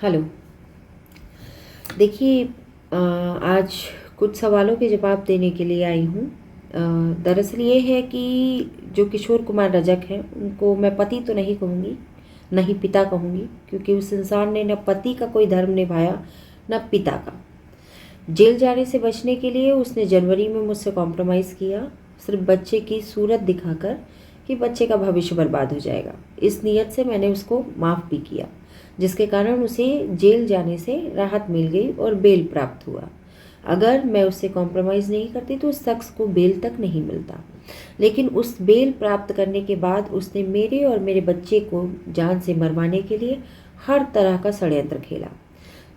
Hello. देखिए, आज कुछ सवालों के जवाब देने के लिए आई हूँ। दरअसल ये है कि जो किशोर कुमार रजक हैं उनको मैं पति तो नहीं कहूँगी, न ही पिता कहूँगी, क्योंकि उस इंसान ने न पति का कोई धर्म निभाया न पिता का। जेल जाने से बचने के लिए उसने जनवरी में मुझसे कॉम्प्रोमाइज़ किया, सिर्फ बच्चे की सूरत दिखाकर कि बच्चे का भविष्य बर्बाद हो जाएगा। इस नीयत से मैंने उसको माफ़ भी किया, जिसके कारण उसे जेल जाने से राहत मिल गई और बेल प्राप्त हुआ। अगर मैं उससे कॉम्प्रोमाइज़ नहीं करती तो उस शख्स को बेल तक नहीं मिलता। लेकिन उस बेल प्राप्त करने के बाद उसने मेरे और मेरे बच्चे को जान से मरवाने के लिए हर तरह का षड्यंत्र खेला।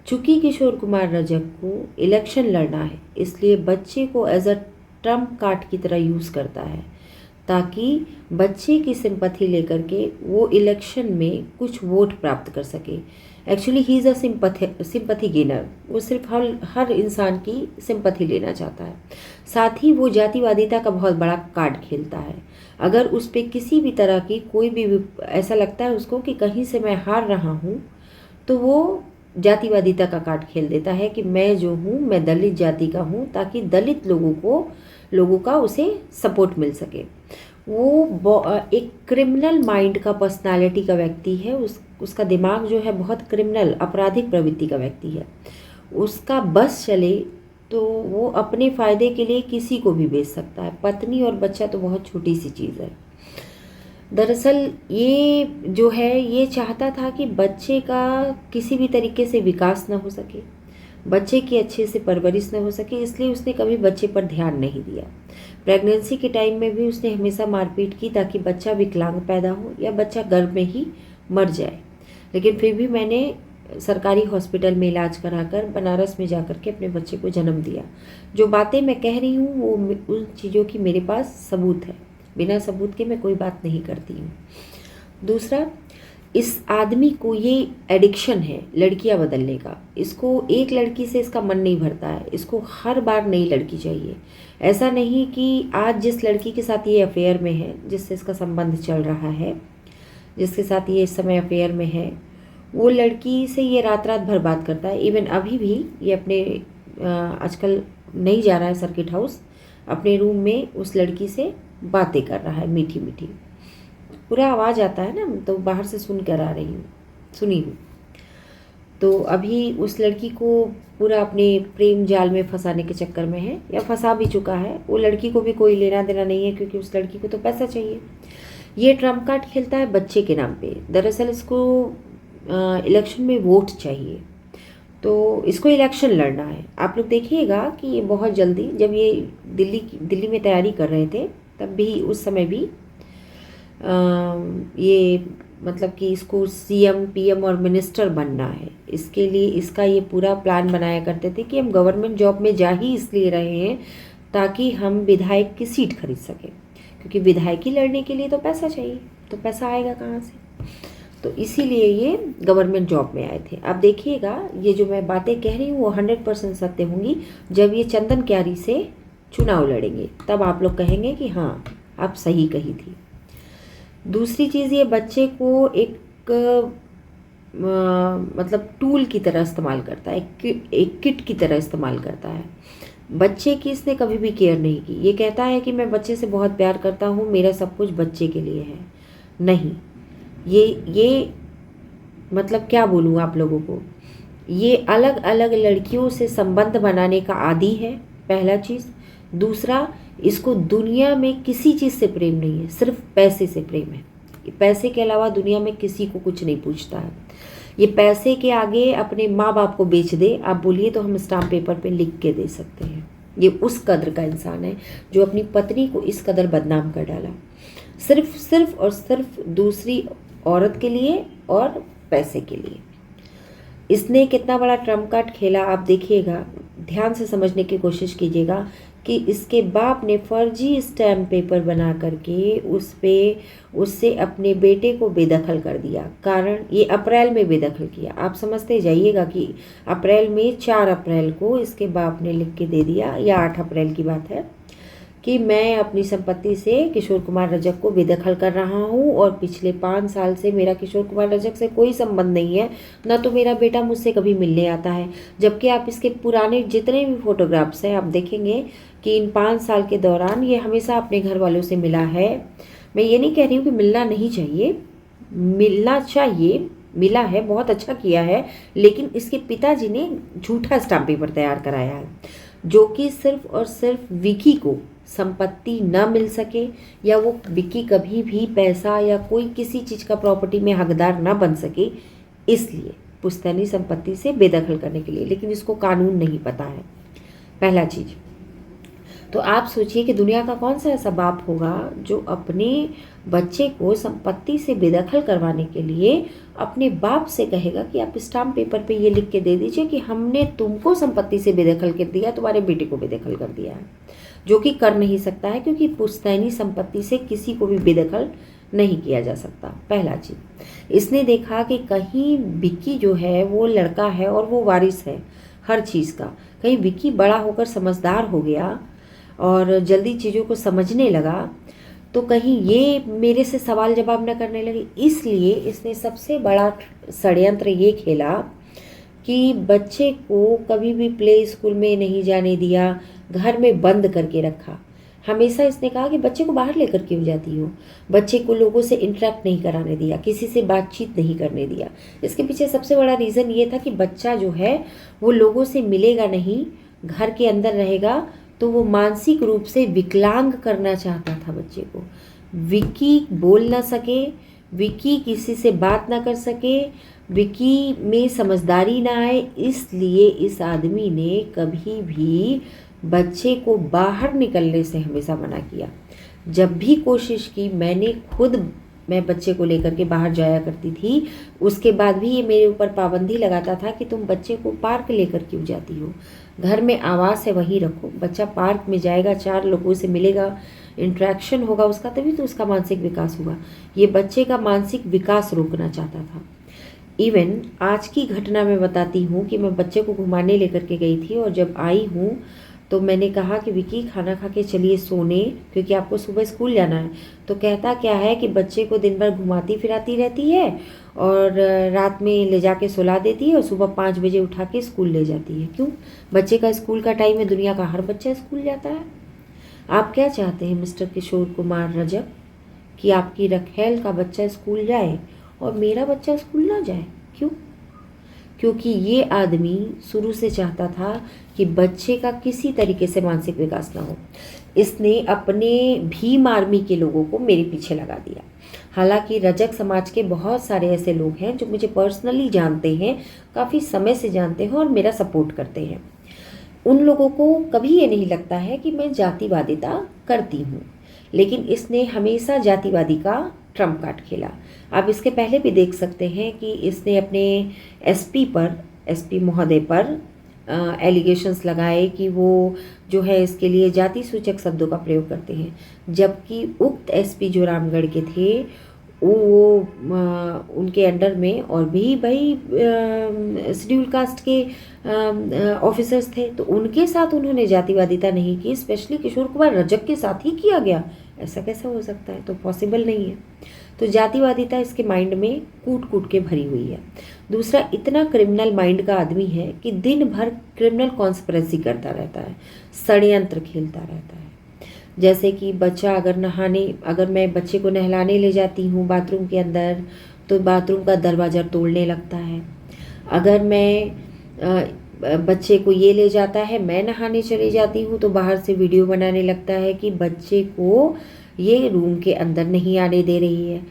चूंकि किशोर कुमार रजक को इलेक्शन लड़ना है, इसलिए बच्चे को एज अ ट्रम्प कार्ड की तरह यूज़ करता है, ताकि बच्चे की सिंपैथी लेकर के वो इलेक्शन में कुछ वोट प्राप्त कर सके। Actually he is a sympathy gainer. वो सिर्फ हर इंसान की सिंपैथी लेना चाहता है। साथ ही वो जातिवादिता का बहुत बड़ा कार्ड खेलता है। अगर उस पर किसी भी तरह की कोई भी ऐसा लगता है उसको कि कहीं से मैं हार रहा हूँ, तो वो जातिवादिता का कार्ड खेल देता है कि मैं जो हूँ मैं दलित जाति का हूँ, ताकि दलित लोगों का उसे सपोर्ट मिल सके। वो एक क्रिमिनल माइंड का, पर्सनालिटी का व्यक्ति है। उसका दिमाग जो है बहुत क्रिमिनल, आपराधिक प्रवृत्ति का व्यक्ति है। उसका बस चले तो वो अपने फ़ायदे के लिए किसी को भी बेच सकता है। पत्नी और बच्चा तो बहुत छोटी सी चीज़ है। दरअसल ये जो है ये चाहता था कि बच्चे का किसी भी तरीके से विकास न हो सके, बच्चे की अच्छे से परवरिश न हो सके, इसलिए उसने कभी बच्चे पर ध्यान नहीं दिया। प्रेगनेंसी के टाइम में भी उसने हमेशा मारपीट की ताकि बच्चा विकलांग पैदा हो या बच्चा गर्भ में ही मर जाए। लेकिन फिर भी मैंने सरकारी हॉस्पिटल में इलाज कराकर बनारस में जाकर के अपने बच्चे को जन्म दिया। जो बातें मैं कह रही हूँ वो उन चीज़ों की मेरे पास सबूत है। बिना सबूत के मैं कोई बात नहीं करती हूँ। दूसरा, इस आदमी को ये एडिक्शन है लड़कियां बदलने का। इसको एक लड़की से इसका मन नहीं भरता है, इसको हर बार नई लड़की चाहिए। ऐसा नहीं कि आज जिस लड़की के साथ ये अफेयर में है, जिससे इसका संबंध चल रहा है, जिसके साथ ये इस समय अफेयर में है, वो लड़की से ये रात रात भर बात करता है। इवन अभी भी ये अपने आजकल नहीं जा रहा है सर्किट हाउस, अपने रूम में उस लड़की से बातें कर रहा है, मीठी मीठी। पूरा आवाज़ आता है ना, तो बाहर से सुन कर आ रही हूँ, सुनी हूँ। तो अभी उस लड़की को पूरा अपने प्रेम जाल में फंसाने के चक्कर में है, या फंसा भी चुका है। वो लड़की को भी कोई लेना देना नहीं है, क्योंकि उस लड़की को तो पैसा चाहिए। ये ट्रम्प कार्ड खेलता है बच्चे के नाम पे। दरअसल इसको इलेक्शन में वोट चाहिए, तो इसको इलेक्शन लड़ना है। आप लोग देखिएगा कि ये बहुत जल्दी, जब ये दिल्ली में तैयारी कर रहे थे, तब भी उस समय भी ये मतलब कि इसको सीएम पीएम और मिनिस्टर बनना है। इसके लिए इसका ये पूरा प्लान बनाया करते थे कि हम गवर्नमेंट जॉब में जा ही इसलिए रहे हैं ताकि हम विधायक की सीट खरीद सकें, क्योंकि विधायकी लड़ने के लिए तो पैसा चाहिए, तो पैसा आएगा कहाँ से। तो इसीलिए ये गवर्नमेंट जॉब में आए थे। अब देखिएगा, ये जो मैं बातें कह रही हूँ वो 100% सत्य होंगी। जब ये चंदन क्यारी से चुनाव लड़ेंगे तब आप लोग कहेंगे कि हाँ, आप सही कही थी। दूसरी चीज़, ये बच्चे को एक मतलब टूल की तरह इस्तेमाल करता है, एक किट की तरह इस्तेमाल करता है। बच्चे की इसने कभी भी केयर नहीं की। ये कहता है कि मैं बच्चे से बहुत प्यार करता हूँ, मेरा सब कुछ बच्चे के लिए है। नहीं, ये मतलब क्या बोलूँ आप लोगों को, ये अलग अलग लड़कियों से संबंध बनाने का आदी है, पहला चीज़। दूसरा, इसको दुनिया में किसी चीज़ से प्रेम नहीं है, सिर्फ पैसे से प्रेम है। पैसे के अलावा दुनिया में किसी को कुछ नहीं पूछता है। ये पैसे के आगे अपने माँ बाप को बेच दे, आप बोलिए तो हम स्टाम्प पेपर पे लिख के दे सकते हैं। ये उस कदर का इंसान है जो अपनी पत्नी को इस कदर बदनाम कर डाला, सिर्फ और सिर्फ दूसरी औरत के लिए और पैसे के लिए। इसने कितना बड़ा ट्रम्प कार्ड खेला आप देखिएगा। ध्यान से समझने की कोशिश कीजिएगा कि इसके बाप ने फर्जी स्टैम्प पेपर बना करके उससे अपने बेटे को बेदखल कर दिया। कारण ये अप्रैल में बेदखल किया। आप समझते जाइएगा कि अप्रैल में 4 अप्रैल को इसके बाप ने लिख के दे दिया, या 8 अप्रैल की बात है, कि मैं अपनी संपत्ति से किशोर कुमार रजक को बेदखल कर रहा हूँ और पिछले 5 साल से मेरा किशोर कुमार रजक से कोई संबंध नहीं है, ना तो मेरा बेटा मुझसे कभी मिलने आता है। जबकि आप इसके पुराने जितने भी फोटोग्राफ्स हैं आप देखेंगे कि इन 5 साल के दौरान ये हमेशा अपने घर वालों से मिला है। मैं ये नहीं कह रही हूँ कि मिलना नहीं चाहिए, मिलना चाहिए, मिला है, बहुत अच्छा किया है, लेकिन इसके पिताजी ने झूठा स्टाम्प पेपर तैयार कराया है जो कि सिर्फ और सिर्फ विकी को संपत्ति न मिल सके या वो विकी कभी भी पैसा या कोई किसी चीज़ का प्रॉपर्टी में हकदार न बन सके, इसलिए पुश्तैनी संपत्ति से बेदखल करने के लिए। लेकिन इसको कानून नहीं पता है, पहला चीज़। तो आप सोचिए कि दुनिया का कौन सा ऐसा बाप होगा जो अपने बच्चे को संपत्ति से बेदखल करवाने के लिए अपने बाप से कहेगा कि आप स्टाम्प पेपर पे ये लिख के दे दीजिए कि हमने तुमको संपत्ति से बेदखल कर दिया, तुम्हारे बेटे को बेदखल कर दिया है, जो कि कर नहीं सकता है क्योंकि पुश्तैनी संपत्ति से किसी को भी बेदखल नहीं किया जा सकता। पहला चीज, इसने देखा कि कहीं विक्की जो है वो लड़का है और वो वारिस है हर चीज़ का, कहीं विक्की बड़ा होकर समझदार हो गया और जल्दी चीज़ों को समझने लगा तो कहीं ये मेरे से सवाल जवाब न करने लगे। इसलिए इसने सबसे बड़ा षड्यंत्र ये खेला कि बच्चे को कभी भी प्ले स्कूल में नहीं जाने दिया, घर में बंद करके रखा। हमेशा इसने कहा कि बच्चे को बाहर लेकर क्यों जाती हो, बच्चे को लोगों से इंटरेक्ट नहीं कराने दिया, किसी से बातचीत नहीं करने दिया। इसके पीछे सबसे बड़ा रीज़न ये था कि बच्चा जो है वो लोगों से मिलेगा नहीं, घर के अंदर रहेगा, तो वो मानसिक रूप से विकलांग करना चाहता था बच्चे को। विकी बोल ना सके, विकी किसी से बात ना कर सके, विकी में समझदारी ना आए, इसलिए इस आदमी ने कभी भी बच्चे को बाहर निकलने से हमेशा मना किया। जब भी कोशिश की मैं बच्चे को लेकर के बाहर जाया करती थी, उसके बाद भी ये मेरे ऊपर पाबंदी लगाता था कि तुम बच्चे को पार्क लेकर क्यों जाती हो, घर में आवास है वहीं रखो। बच्चा पार्क में जाएगा, 4 लोगों से मिलेगा, इंटरेक्शन होगा उसका, तभी तो उसका मानसिक विकास होगा। ये बच्चे का मानसिक विकास रोकना चाहता था। इवन आज की घटना मैं बताती हूँ कि मैं बच्चे को घुमाने लेकर के गई थी और जब आई हूँ तो मैंने कहा कि विकी खाना खा के चलिए सोने, क्योंकि आपको सुबह स्कूल जाना है। तो कहता क्या है कि बच्चे को दिन भर घुमाती फिराती रहती है और रात में ले जाके सुला देती है और सुबह 5 बजे उठा के स्कूल ले जाती है। क्यों? बच्चे का स्कूल का टाइम है, दुनिया का हर बच्चा स्कूल जाता है। आप क्या चाहते हैं मिस्टर किशोर कुमार रजक कि आपकी रखेल का बच्चा स्कूल जाए और मेरा बच्चा स्कूल ना जाए? क्यों? क्योंकि ये आदमी शुरू से चाहता था कि बच्चे का किसी तरीके से मानसिक विकास ना हो। इसने अपने भीम आर्मी के लोगों को मेरे पीछे लगा दिया। हालांकि रजक समाज के बहुत सारे ऐसे लोग हैं जो मुझे पर्सनली जानते हैं, काफ़ी समय से जानते हैं और मेरा सपोर्ट करते हैं। उन लोगों को कभी ये नहीं लगता है कि मैं जातिवादिता करती हूँ, लेकिन इसने हमेशा जातिवादी का ट्रम्प कार्ड खेला। आप इसके पहले भी देख सकते हैं कि इसने अपने एसपी महोदय पर एलिगेशंस लगाए कि वो जो है इसके लिए जाति सूचक शब्दों का प्रयोग करते हैं, जबकि उक्त एसपी जो रामगढ़ के थे वो उनके अंडर में और भी भाई शेड्यूल कास्ट के ऑफिसर्स थे, तो उनके साथ उन्होंने जातिवादिता नहीं की। स्पेशली किशोर कुमार रजक के साथ ही किया गया। ऐसा कैसे हो सकता है? तो पॉसिबल नहीं है। तो जातिवादिता इसके माइंड में कूट कूट के भरी हुई है। दूसरा, इतना क्रिमिनल माइंड का आदमी है कि दिन भर क्रिमिनल कॉन्स्पिरेसी करता रहता है, षड्यंत्र खेलता रहता है। जैसे कि अगर मैं बच्चे को नहलाने ले जाती हूँ बाथरूम के अंदर तो बाथरूम का दरवाज़ा तोड़ने लगता है। अगर मैं बच्चे को ये ले जाता है, मैं नहाने चली जाती हूँ तो बाहर से वीडियो बनाने लगता है कि बच्चे को ये रूम के अंदर नहीं आने दे रही है।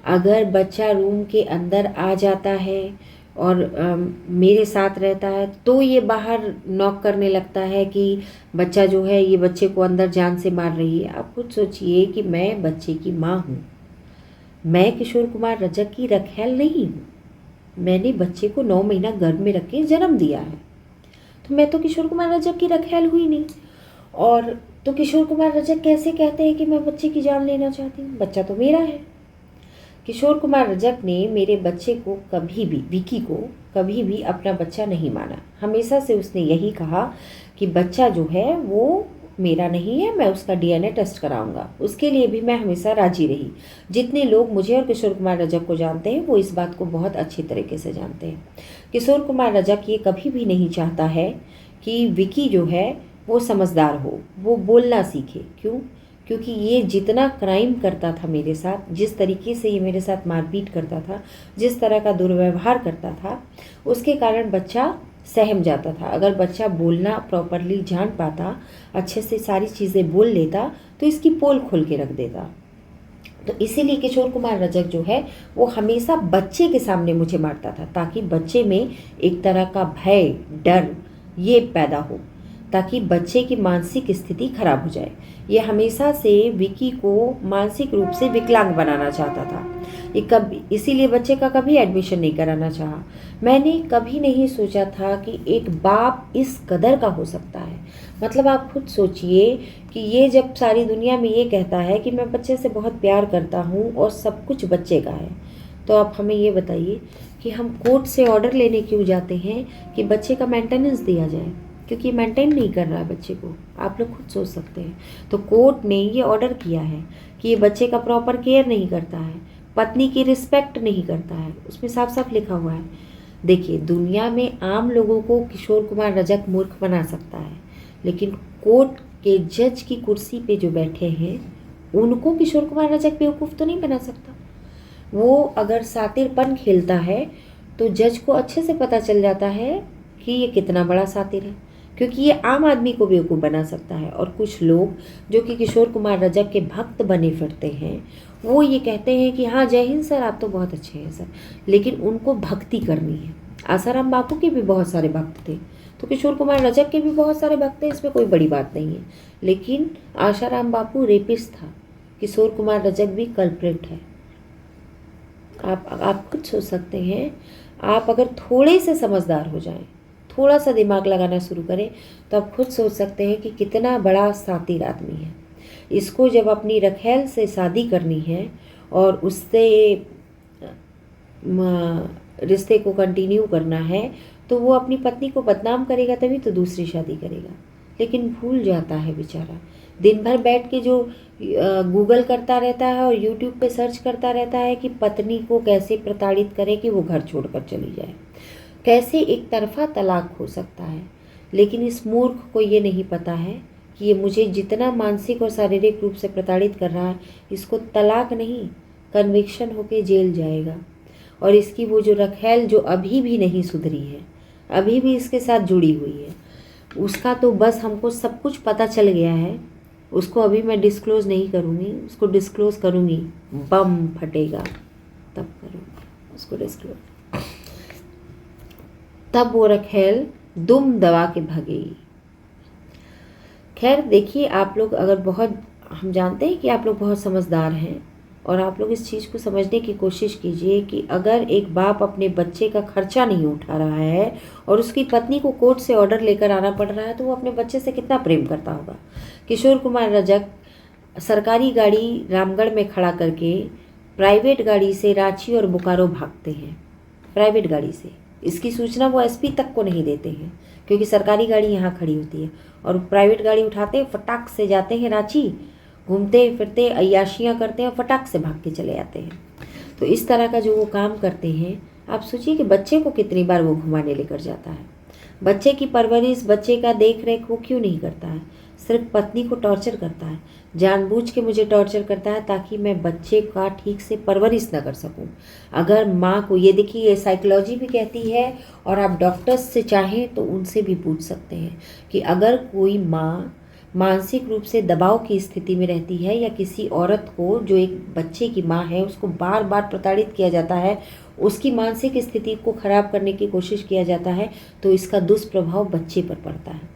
अगर बच्चा रूम के अंदर आ जाता है और मेरे साथ रहता है तो ये बाहर नॉक करने लगता है कि बच्चा जो है ये बच्चे को अंदर जान से मार रही है। आप खुद सोचिए कि मैं बच्चे की माँ हूँ, मैं किशोर कुमार रजक की रखेल नहीं हूँ। मैंने बच्चे को 9 महीना गर्भ में रख के जन्म दिया है, तो मैं तो किशोर कुमार रजक की रखेल हुई नहीं। और तो किशोर कुमार रजक कैसे कहते हैं कि मैं बच्चे की जान लेना चाहती हूँ? बच्चा तो मेरा है। किशोर कुमार रजक ने मेरे बच्चे को कभी भी, विकी को कभी भी अपना बच्चा नहीं माना। हमेशा से उसने यही कहा कि बच्चा जो है वो मेरा नहीं है, मैं उसका डीएनए टेस्ट कराऊंगा। उसके लिए भी मैं हमेशा राजी रही। जितने लोग मुझे और किशोर कुमार रजक को जानते हैं वो इस बात को बहुत अच्छी तरीके से जानते हैं। किशोर कुमार रजक ये कभी भी नहीं चाहता है कि विकी जो है वो समझदार हो, वो बोलना सीखे। क्यों? क्योंकि ये जितना क्राइम करता था मेरे साथ, जिस तरीके से ये मेरे साथ मारपीट करता था, जिस तरह का दुर्व्यवहार करता था, उसके कारण बच्चा सहम जाता था। अगर बच्चा बोलना प्रॉपरली जान पाता, अच्छे से सारी चीज़ें बोल लेता, तो इसकी पोल खोल के रख देता। तो इसीलिए किशोर कुमार रजक जो है वो हमेशा बच्चे के सामने मुझे मारता था, ताकि बच्चे में एक तरह का भय, डर ये पैदा हो, ताकि बच्चे की मानसिक स्थिति खराब हो जाए। ये हमेशा से विकी को मानसिक रूप से विकलांग बनाना चाहता था। ये कभी इसीलिए बच्चे का कभी एडमिशन नहीं कराना चाहा। मैंने कभी नहीं सोचा था कि एक बाप इस कदर का हो सकता है। मतलब आप खुद सोचिए कि ये जब सारी दुनिया में ये कहता है कि मैं बच्चे से बहुत प्यार करता हूँ और सब कुछ बच्चे का है, तो आप हमें ये बताइए कि हम कोर्ट से ऑर्डर लेने क्यों जाते हैं कि बच्चे का मेंटेनेंस दिया जाए, क्योंकि मेंटेन नहीं कर रहा है बच्चे को। आप लोग खुद सोच सकते हैं। तो कोर्ट ने ये ऑर्डर किया है कि ये बच्चे का प्रॉपर केयर नहीं करता है, पत्नी की रिस्पेक्ट नहीं करता है, उसमें साफ साफ लिखा हुआ है। देखिए, दुनिया में आम लोगों को किशोर कुमार रजक मूर्ख बना सकता है, लेकिन कोर्ट के जज की कुर्सी पे जो बैठे हैं उनको किशोर कुमार रजक बेवकूफ़ तो नहीं बना सकता। वो अगर सातिरपन खेलता है तो जज को अच्छे से पता चल जाता है कि ये कितना बड़ा सातिर है, क्योंकि ये आम आदमी को बेवकूफ़ बना सकता है। और कुछ लोग जो कि किशोर कुमार रजक के भक्त बने फिरते हैं, वो ये कहते हैं कि हाँ जय हिंद सर, आप तो बहुत अच्छे हैं सर, लेकिन उनको भक्ति करनी है। आसाराम बापू के भी बहुत सारे भक्त थे, तो किशोर कुमार रजक के भी बहुत सारे भक्त थे, इसमें कोई बड़ी बात नहीं है। लेकिन आसाराम बापू रेपिस्ट था, किशोर कुमार रजक भी कल्प्रिट है। आप खुद सोच सकते हैं। आप अगर थोड़े से समझदार हो जाएं, थोड़ा सा दिमाग लगाना शुरू करें, तो आप खुद सोच सकते हैं कि कितना बड़ा सातिर आदमी है। इसको जब अपनी रखेल से शादी करनी है और उससे रिश्ते को कंटिन्यू करना है, तो वो अपनी पत्नी को बदनाम करेगा, तभी तो दूसरी शादी करेगा। लेकिन भूल जाता है बेचारा, दिन भर बैठ के जो गूगल करता रहता है और यूट्यूब पे सर्च करता रहता है कि पत्नी को कैसे प्रताड़ित करे कि वो घर छोड़कर चली जाए, कैसे एक तरफा तलाक हो सकता है। लेकिन इस मूर्ख को ये नहीं पता है कि ये मुझे जितना मानसिक और शारीरिक रूप से प्रताड़ित कर रहा है, इसको तलाक नहीं, कन्विक्शन होके जेल जाएगा। और इसकी वो जो रखेल जो अभी भी नहीं सुधरी है, अभी भी इसके साथ जुड़ी हुई है, उसका तो बस हमको सब कुछ पता चल गया है। उसको अभी मैं डिस्क्लोज़ नहीं करूँगी, उसको डिस्क्लोज़ करूँगी, बम फटेगा तब करूँगी उसको डिस्क्लोज़। तब वो रखेल दुम दबा के भागेगी। खैर देखिए, आप लोग अगर बहुत, हम जानते हैं कि आप लोग बहुत समझदार हैं, और आप लोग इस चीज़ को समझने की कोशिश कीजिए कि अगर एक बाप अपने बच्चे का खर्चा नहीं उठा रहा है और उसकी पत्नी को कोर्ट से ऑर्डर लेकर आना पड़ रहा है, तो वो अपने बच्चे से कितना प्रेम करता होगा। किशोर कुमार रजक सरकारी गाड़ी रामगढ़ में खड़ा करके प्राइवेट गाड़ी से रांची और बोकारो भागते हैं, प्राइवेट गाड़ी से। इसकी सूचना वो एसपी तक को नहीं देते हैं, क्योंकि सरकारी गाड़ी यहाँ खड़ी होती है, और प्राइवेट गाड़ी उठाते हैं, फटाक से जाते हैं रांची, घूमते फिरते अय्याशियाँ करते हैं, फटाक से भाग के चले आते हैं। तो इस तरह का जो वो काम करते हैं, आप सोचिए कि बच्चे को कितनी बार वो घुमाने लेकर जाता है। बच्चे की परवरिश, बच्चे का देख रेख वो क्यों नहीं करता है? सिर्फ पत्नी को टॉर्चर करता है, जानबूझ के मुझे टॉर्चर करता है ताकि मैं बच्चे का ठीक से परवरिश न कर सकूं। अगर माँ को, ये देखिए ये साइकोलॉजी भी कहती है, और आप डॉक्टर्स से चाहें तो उनसे भी पूछ सकते हैं कि अगर कोई माँ मानसिक रूप से दबाव की स्थिति में रहती है, या किसी औरत को जो एक बच्चे की माँ है उसको बार बार प्रताड़ित किया जाता है, उसकी मानसिक स्थिति को ख़राब करने की कोशिश किया जाता है, तो इसका दुष्प्रभाव बच्चे पर पड़ता है।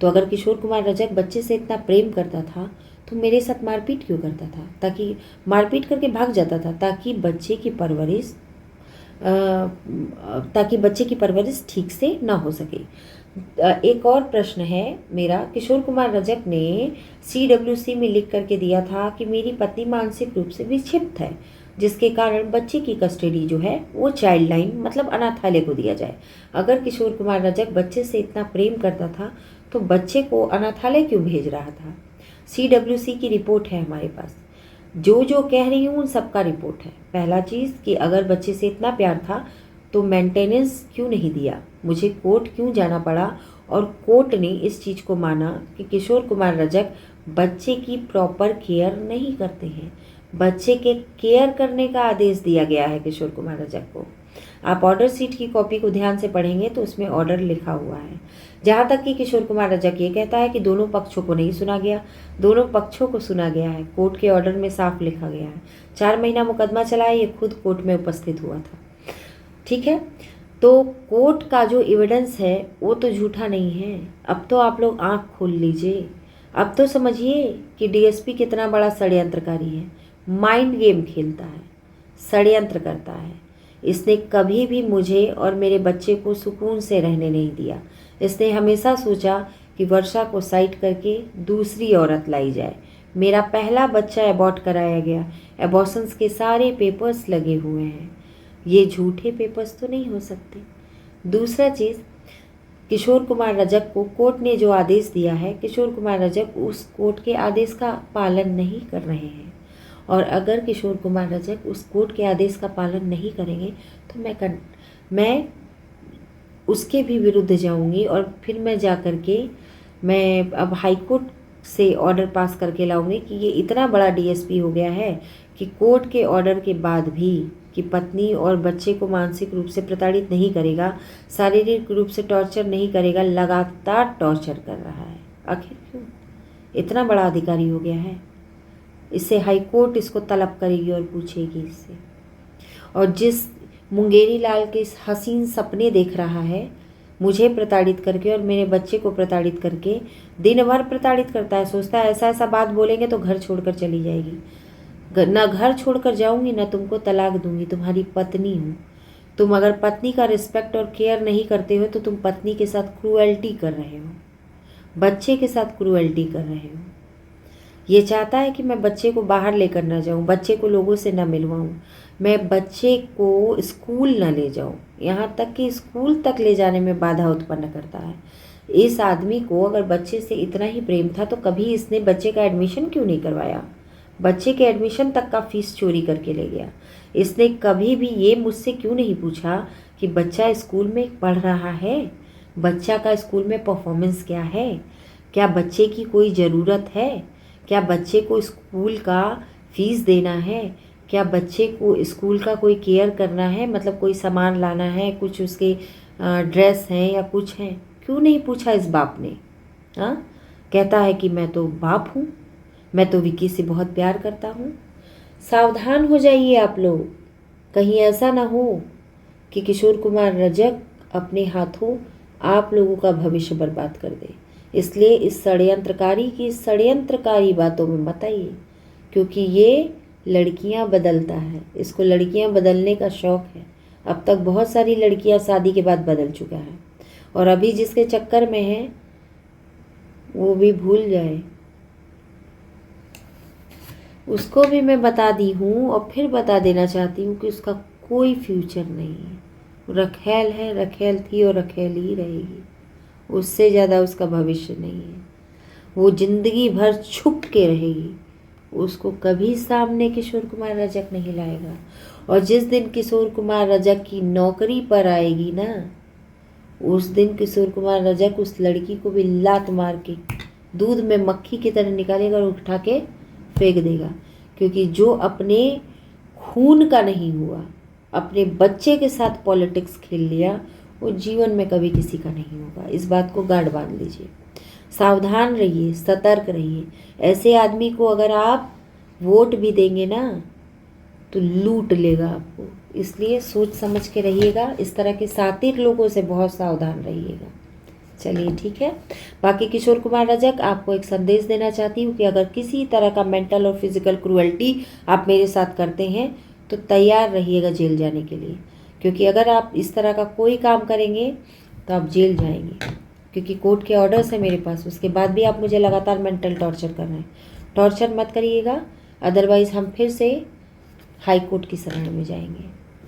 तो अगर किशोर कुमार रजक बच्चे से इतना प्रेम करता था, तो मेरे साथ मारपीट क्यों करता था? ताकि मारपीट करके भाग जाता था, ताकि बच्चे की परवरिश ठीक से ना हो सके। एक और प्रश्न है मेरा, किशोर कुमार रजक ने CWC में लिख करके दिया था कि मेरी पत्नी मानसिक रूप से विक्षिप्त है, जिसके कारण बच्चे की कस्टडी जो है वो चाइल्ड लाइन मतलब अनाथालय को दिया जाए। अगर किशोर कुमार रजक बच्चे से इतना प्रेम करता था तो बच्चे को अनाथालय क्यों भेज रहा था? CWC की रिपोर्ट है हमारे पास, जो जो कह रही हूँ उन सबका रिपोर्ट है। पहला चीज़ कि अगर बच्चे से इतना प्यार था तो मेंटेनेंस क्यों नहीं दिया, मुझे कोर्ट क्यों जाना पड़ा, और कोर्ट ने इस चीज़ को माना कि किशोर कुमार रजक बच्चे की प्रॉपर केयर नहीं करते हैं। बच्चे के केयर करने का आदेश दिया गया है किशोर कुमार रजक को। आप ऑर्डर शीट की कॉपी को ध्यान से पढ़ेंगे तो उसमें ऑर्डर लिखा हुआ है। जहाँ तक कि किशोर कुमार रजक ये कहता है कि दोनों पक्षों को नहीं सुना गया, दोनों पक्षों को सुना गया है। कोर्ट के ऑर्डर में साफ लिखा गया है। 4 महीना मुकदमा चला है, ये खुद कोर्ट में उपस्थित हुआ था। ठीक है, तो कोर्ट का जो एविडेंस है वो तो झूठा नहीं है। अब तो आप लोग आँख खोल लीजिए, अब तो समझिए कि DSP कितना बड़ा षड्यंत्रकारी है, माइंड गेम खेलता है, षड्यंत्र करता है। इसने कभी भी मुझे और मेरे बच्चे को सुकून से रहने नहीं दिया। इसने हमेशा सोचा कि वर्षा को साइड करके दूसरी औरत लाई जाए। मेरा पहला बच्चा एबॉर्ट कराया गया, एबॉर्शंस के सारे पेपर्स लगे हुए हैं। ये झूठे पेपर्स तो नहीं हो सकते। दूसरा चीज़, किशोर कुमार रजक को कोर्ट ने जो आदेश दिया है, किशोर कुमार रजक उस कोर्ट के आदेश का पालन नहीं कर रहे हैं। और अगर किशोर कुमार रजक उस कोर्ट के आदेश का पालन नहीं करेंगे तो मैं उसके भी विरुद्ध जाऊंगी, और फिर मैं जा कर के मैं अब हाई कोर्ट से ऑर्डर पास करके लाऊंगी कि ये इतना बड़ा DSP हो गया है कि कोर्ट के ऑर्डर के बाद भी कि पत्नी और बच्चे को मानसिक रूप से प्रताड़ित नहीं करेगा, शारीरिक रूप से टॉर्चर नहीं करेगा, लगातार टॉर्चर कर रहा है। आखिर क्यों? इतना बड़ा अधिकारी हो गया है। इससे हाई कोर्ट इसको तलब करेगी और पूछेगी इससे। और जिस मुंगेरी लाल के हसीन सपने देख रहा है, मुझे प्रताड़ित करके और मेरे बच्चे को प्रताड़ित करके, दिन भर प्रताड़ित करता है, सोचता है ऐसा ऐसा बात बोलेंगे तो घर छोड़कर चली जाएगी। ना घर छोड़कर जाऊंगी, ना तुमको तलाक दूंगी, तुम्हारी पत्नी हूँ। तुम अगर पत्नी का रिस्पेक्ट और केयर नहीं करते हो तो तुम पत्नी के साथ क्रूएल्टी कर रहे हो, बच्चे के साथ क्रूएल्टी कर रहे हो। ये चाहता है कि मैं बच्चे को बाहर लेकर ना जाऊं, बच्चे को लोगों से ना मिलवाऊं, मैं बच्चे को स्कूल ना ले जाऊं, यहाँ तक कि स्कूल तक ले जाने में बाधा उत्पन्न करता है। इस आदमी को अगर बच्चे से इतना ही प्रेम था तो कभी इसने बच्चे का एडमिशन क्यों नहीं करवाया? बच्चे के एडमिशन तक का फीस चोरी करके ले गया। इसने कभी भी ये मुझसे क्यों नहीं पूछा कि बच्चा स्कूल में पढ़ रहा है, बच्चा का स्कूल में परफॉर्मेंस क्या है, क्या बच्चे की कोई ज़रूरत है, क्या बच्चे को स्कूल का फीस देना है, क्या बच्चे को स्कूल का कोई केयर करना है, मतलब कोई सामान लाना है, कुछ उसके ड्रेस हैं या कुछ हैं, क्यों नहीं पूछा इस बाप ने? हाँ, कहता है कि मैं तो बाप हूँ, मैं तो विक्की से बहुत प्यार करता हूँ। सावधान हो जाइए आप लोग, कहीं ऐसा ना हो कि किशोर कुमार रजक अपने हाथों आप लोगों का भविष्य बर्बाद कर दे। इसलिए इस षड्यंत्रकारी बातों में मत आइए, क्योंकि ये लड़कियां बदलता है, इसको लड़कियां बदलने का शौक़ है। अब तक बहुत सारी लड़कियां शादी के बाद बदल चुका है, और अभी जिसके चक्कर में है वो भी भूल जाए। उसको भी मैं बता दी हूँ और फिर बता देना चाहती हूँ कि उसका कोई फ्यूचर नहीं है। रखेल है, रखेल थी और रखेल ही रहेगी, उससे ज़्यादा उसका भविष्य नहीं है। वो जिंदगी भर छुप के रहेगी, उसको कभी सामने किशोर कुमार रजक नहीं लाएगा। और जिस दिन किशोर कुमार रजक की नौकरी पर आएगी ना, उस दिन किशोर कुमार रजक उस लड़की को भी लात मार के दूध में मक्खी की तरह निकालेगा और उठा के फेंक देगा। क्योंकि जो अपने खून का नहीं हुआ, अपने बच्चे के साथ पॉलिटिक्स खेल लिया, वो जीवन में कभी किसी का नहीं होगा। इस बात को गांठ बांध लीजिए। सावधान रहिए, सतर्क रहिए। ऐसे आदमी को अगर आप वोट भी देंगे ना तो लूट लेगा आपको, इसलिए सोच समझ के रहिएगा। इस तरह के शातिर लोगों से बहुत सावधान रहिएगा। चलिए ठीक है। बाकी किशोर कुमार रजक, आपको एक संदेश देना चाहती हूँ कि अगर किसी तरह का मेंटल और फिजिकल क्रूएल्टी आप मेरे साथ करते हैं तो तैयार रहिएगा जेल जाने के लिए, क्योंकि अगर आप इस तरह का कोई काम करेंगे तो आप जेल जाएंगे, क्योंकि कोर्ट के ऑर्डर्स है मेरे पास। उसके बाद भी आप मुझे लगातार मेंटल टॉर्चर कर रहे हैं। टॉर्चर मत करिएगा, अदरवाइज़ हम फिर से हाई कोर्ट की शरण में जाएंगे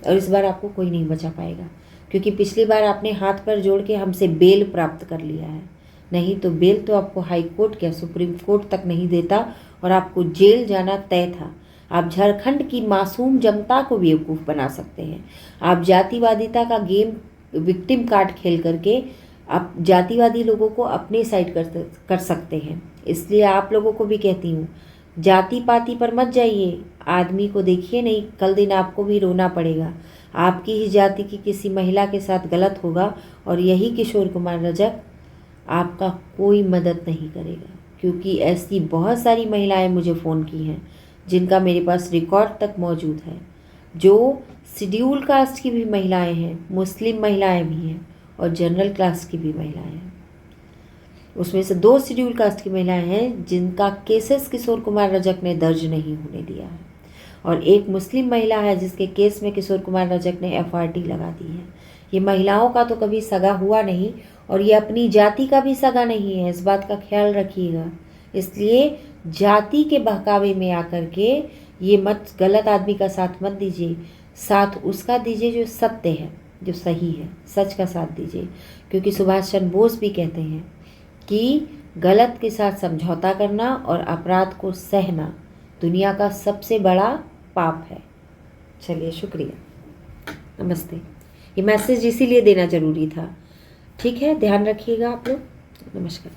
और इस बार आपको कोई नहीं बचा पाएगा, क्योंकि पिछली बार आपने हाथ पैर जोड़ के हमसे बेल प्राप्त कर लिया है। नहीं तो बेल तो आपको हाई कोर्ट क्या सुप्रीम कोर्ट तक नहीं देता और आपको जेल जाना तय था। आप झारखंड की मासूम जनता को बेवकूफ़ बना सकते हैं। आप जातिवादिता का गेम विक्टिम कार्ड खेल करके आप जातिवादी लोगों को अपने साइड कर सकते हैं। इसलिए आप लोगों को भी कहती हूँ, जाति पाति पर मत जाइए, आदमी को देखिए, नहीं कल दिन आपको भी रोना पड़ेगा। आपकी ही जाति की किसी महिला के साथ गलत होगा और यही किशोर कुमार रजक आपका कोई मदद नहीं करेगा, क्योंकि ऐसी बहुत सारी महिलाएं मुझे फ़ोन की हैं जिनका मेरे पास रिकॉर्ड तक मौजूद है, जो शेड्यूल कास्ट की भी महिलाएं हैं, मुस्लिम महिलाएं भी हैं और जनरल क्लास की भी महिलाएं हैं। उसमें से 2 शेड्यूल कास्ट की महिलाएं हैं जिनका केसेस किशोर कुमार रजक ने दर्ज नहीं होने दिया है और एक मुस्लिम महिला है जिसके केस में किशोर कुमार रजक ने FRT लगा दी है। ये महिलाओं का तो कभी सगा हुआ नहीं और ये अपनी जाति का भी सगा नहीं है, इस बात का ख्याल रखिएगा। इसलिए जाति के बहकावे में आकर के ये मत गलत आदमी का साथ मत दीजिए, साथ उसका दीजिए जो सत्य है, जो सही है, सच का साथ दीजिए। क्योंकि सुभाष चंद्र बोस भी कहते हैं कि गलत के साथ समझौता करना और अपराध को सहना दुनिया का सबसे बड़ा पाप है। चलिए, शुक्रिया, नमस्ते। ये मैसेज इसीलिए देना ज़रूरी था। ठीक है, ध्यान रखिएगा आप लोग। नमस्कार।